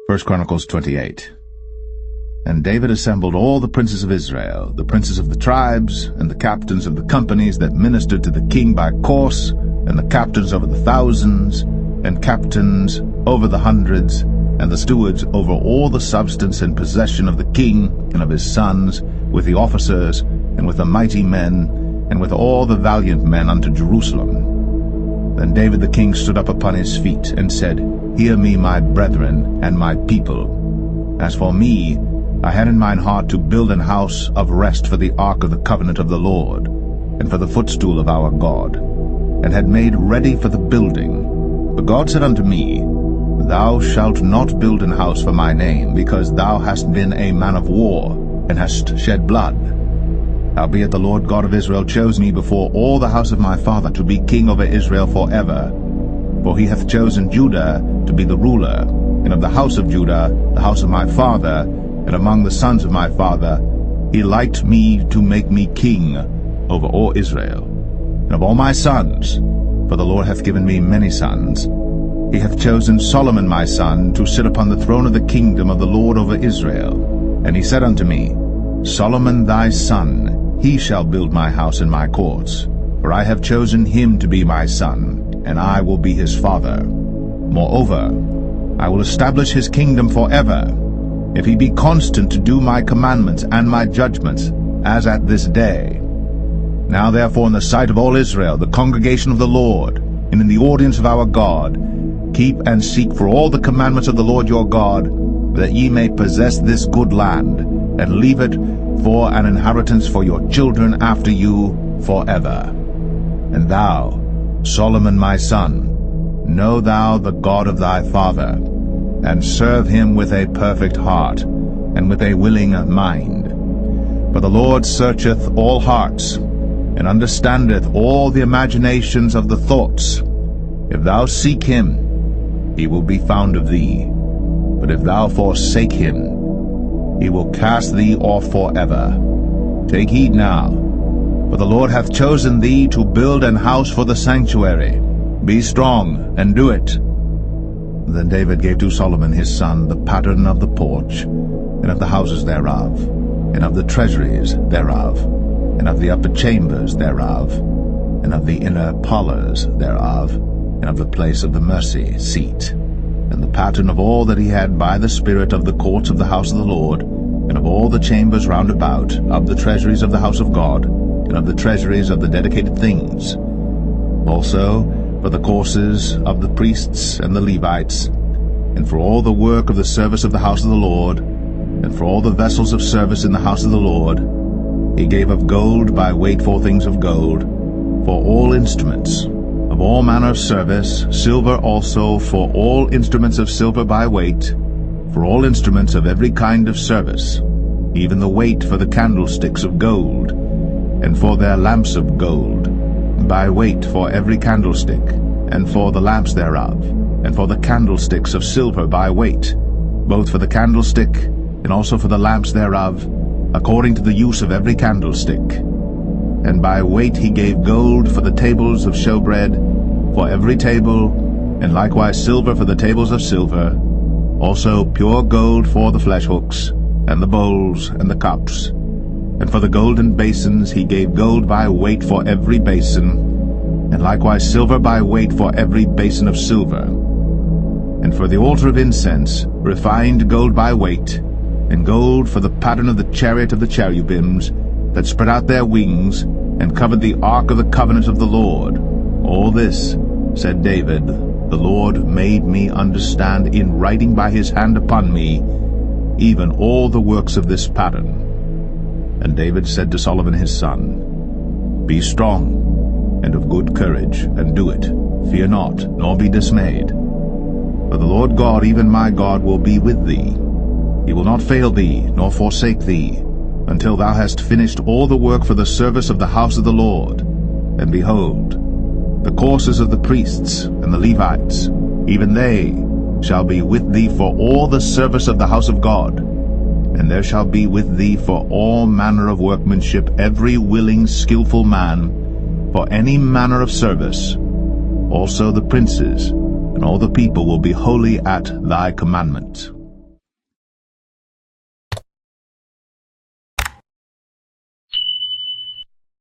1 Chronicles 28. And David assembled all the princes of Israel, the princes of the tribes, and the captains of the companies that ministered to the king by course, and the captains over the thousands, and captains over the hundreds, and the stewards over all the substance and possession of the king and of his sons, with the officers, and with the mighty men, and with all the valiant men unto Jerusalem. Then David the king stood up upon his feet, and said, Hear me, my brethren, and my people. As for me, I had in mine heart to build an house of rest for the ark of the covenant of the Lord, and for the footstool of our God, and had made ready for the building. But God said unto me, Thou shalt not build an house for my name, because thou hast been a man of war, and hast shed blood. Howbeit the Lord God of Israel chose me before all the house of my father to be king over Israel forever. For he hath chosen Judah to be the ruler, and of the house of Judah the house of my father, and among the sons of my father he liked me to make me king over all Israel. And of all my sons, for the Lord hath given me many sons, he hath chosen Solomon my son to sit upon the throne of the kingdom of the Lord over Israel. And he said unto me, Solomon thy son, he shall build my house and my courts, for I have chosen him to be my son, and I will be his father. Moreover, I will establish his kingdom forever, if he be constant to do my commandments and my judgments, as at this day. Now therefore in the sight of all Israel, the congregation of the Lord, and in the audience of our God, keep and seek for all the commandments of the Lord your God, that ye may possess this good land, and leave it for an inheritance for your children after you forever. And thou, Solomon my son, know thou the God of thy father, and serve him with a perfect heart, and with a willing mind. For the Lord searcheth all hearts, and understandeth all the imaginations of the thoughts. If thou seek him, he will be found of thee. But if thou forsake him, he will cast thee off forever. Take heed now, for the Lord hath chosen thee to build an house for the sanctuary. Be strong, and do it. Then David gave to Solomon his son the pattern of the porch, and of the houses thereof, and of the treasuries thereof, and of the upper chambers thereof, and of the inner parlors thereof, and of the place of the mercy seat, and the pattern of all that he had by the Spirit of the courts of the house of the Lord, and of all the chambers round about, of the treasuries of the house of God, and of the treasuries of the dedicated things. Also for the courses of the priests and the Levites, and for all the work of the service of the house of the Lord, and for all the vessels of service in the house of the Lord, he gave of gold by weight 4 things of gold, for all instruments of all manner of service, silver also for all instruments of silver by weight, for all instruments of every kind of service, even the weight for the candlesticks of gold, and for their lamps of gold, by weight for every candlestick, and for the lamps thereof, and for the candlesticks of silver by weight, both for the candlestick, and also for the lamps thereof, according to the use of every candlestick. And by weight he gave gold for the tables of showbread, for every table, and likewise silver for the tables of silver, also pure gold for the flesh hooks, and the bowls, and the cups. And for the golden basins he gave gold by weight for every basin, and likewise silver by weight for every basin of silver. And for the altar of incense, refined gold by weight, and gold for the pattern of the chariot of the cherubims, that spread out their wings, and covered the ark of the covenant of the Lord. All this, said David, the Lord made me understand in writing by his hand upon me, even all the works of this pattern. And David said to Solomon his son, Be strong, and of good courage, and do it. Fear not, nor be dismayed. For the Lord God, even my God, will be with thee. He will not fail thee, nor forsake thee, until thou hast finished all the work for the service of the house of the Lord. And behold, the courses of the priests and the Levites, even they shall be with thee for all the service of the house of God. And there shall be with thee for all manner of workmanship every willing, skillful man, for any manner of service. Also the princes and all the people will be holy at thy commandment.